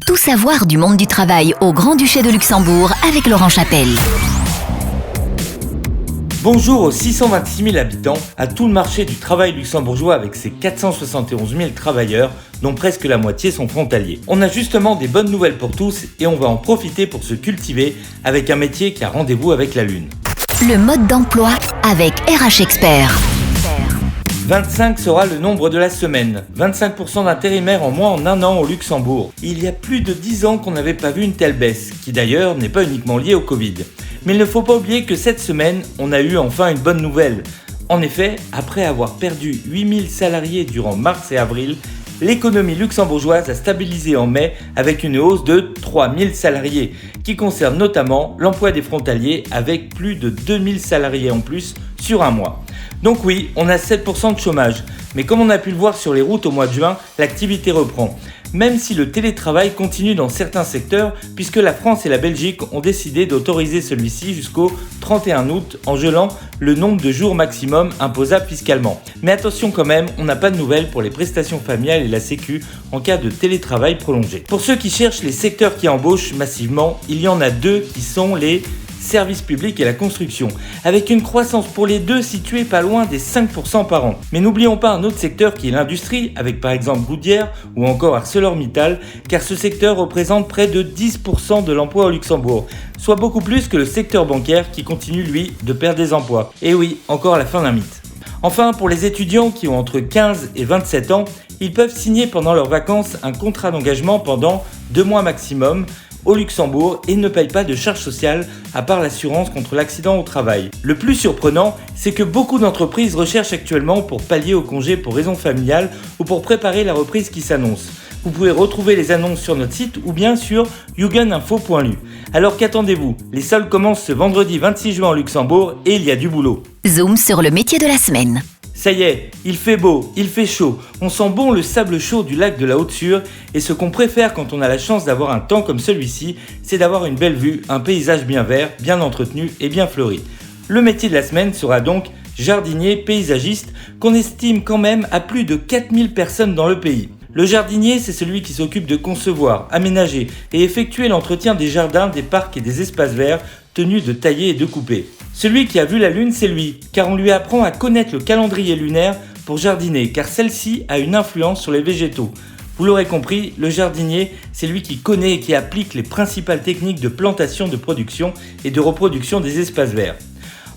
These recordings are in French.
Tout savoir du monde du travail au Grand-Duché de Luxembourg avec Laurent Chapelle. Bonjour aux 626 000 habitants, à tout le marché du travail luxembourgeois avec ses 471 000 travailleurs, dont presque la moitié sont frontaliers. On a justement des bonnes nouvelles pour tous et on va en profiter pour se cultiver avec un métier qui a rendez-vous avec la Lune. Le mode d'emploi avec RH Expert. 25 sera le nombre de la semaine, 25% d'intérimaires en moins en un an au Luxembourg. Il y a plus de 10 ans qu'on n'avait pas vu une telle baisse, qui d'ailleurs n'est pas uniquement liée au Covid. Mais il ne faut pas oublier que cette semaine, on a eu enfin une bonne nouvelle. En effet, après avoir perdu 8000 salariés durant mars et avril, l'économie luxembourgeoise a stabilisé en mai avec une hausse de 3000 salariés, qui concerne notamment l'emploi des frontaliers avec plus de 2000 salariés en plus sur un mois. Donc oui, on a 7% de chômage, mais comme on a pu le voir sur les routes au mois de juin, l'activité reprend. Même si le télétravail continue dans certains secteurs, puisque la France et la Belgique ont décidé d'autoriser celui-ci jusqu'au 31 août en gelant le nombre de jours maximum imposables fiscalement. Mais attention quand même, on n'a pas de nouvelles pour les prestations familiales et la Sécu en cas de télétravail prolongé. Pour ceux qui cherchent les secteurs qui embauchent massivement, il y en a deux qui sont les services publics et la construction, avec une croissance pour les deux située pas loin des 5% par an. Mais n'oublions pas un autre secteur qui est l'industrie, avec par exemple Goodyear ou encore ArcelorMittal, car ce secteur représente près de 10% de l'emploi au Luxembourg, soit beaucoup plus que le secteur bancaire qui continue lui de perdre des emplois. Et oui, encore la fin d'un mythe. Enfin, pour les étudiants qui ont entre 15 et 27 ans, ils peuvent signer pendant leurs vacances un contrat d'engagement pendant 2 mois maximum, au Luxembourg et ne paye pas de charges sociales à part l'assurance contre l'accident au travail. Le plus surprenant, c'est que beaucoup d'entreprises recherchent actuellement pour pallier au congé pour raisons familiales ou pour préparer la reprise qui s'annonce. Vous pouvez retrouver les annonces sur notre site ou bien sur jugendinfo.lu. Alors qu'attendez-vous ? Les soldes commencent ce vendredi 26 juin au Luxembourg et il y a du boulot. Zoom sur le métier de la semaine. Ça y est, il fait beau, il fait chaud, on sent bon le sable chaud du lac de la Haute-Sûre et ce qu'on préfère quand on a la chance d'avoir un temps comme celui-ci, c'est d'avoir une belle vue, un paysage bien vert, bien entretenu et bien fleuri. Le métier de la semaine sera donc jardinier paysagiste qu'on estime quand même à plus de 4000 personnes dans le pays. Le jardinier, c'est celui qui s'occupe de concevoir, aménager et effectuer l'entretien des jardins, des parcs et des espaces verts tenus de tailler et de couper. Celui qui a vu la lune, c'est lui, car on lui apprend à connaître le calendrier lunaire pour jardiner, car celle-ci a une influence sur les végétaux. Vous l'aurez compris, le jardinier, c'est lui qui connaît et qui applique les principales techniques de plantation, de production et de reproduction des espaces verts.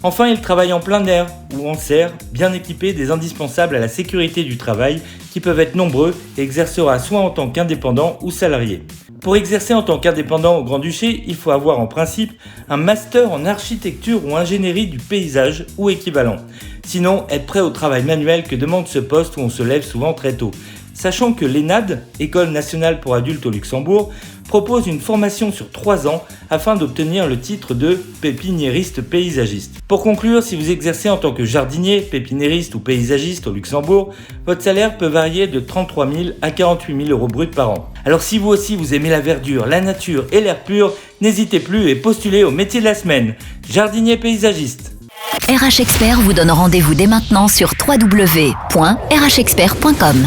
Enfin, il travaille en plein air ou en serre, bien équipé des indispensables à la sécurité du travail qui peuvent être nombreux et exercera soit en tant qu'indépendant ou salarié. Pour exercer en tant qu'indépendant au Grand-Duché, il faut avoir en principe un master en architecture ou ingénierie du paysage ou équivalent. Sinon, être prêt au travail manuel que demande ce poste où on se lève souvent très tôt. Sachant que l'ENAD, École nationale pour adultes au Luxembourg, propose une formation sur 3 ans afin d'obtenir le titre de pépiniériste paysagiste. Pour conclure, si vous exercez en tant que jardinier, pépiniériste ou paysagiste au Luxembourg, votre salaire peut varier de 33 000 à 48 000 euros bruts par an. Alors si vous aussi vous aimez la verdure, la nature et l'air pur, n'hésitez plus et postulez au métier de la semaine, jardinier paysagiste. RH Expert vous donne rendez-vous dès maintenant sur www.rhexpert.com.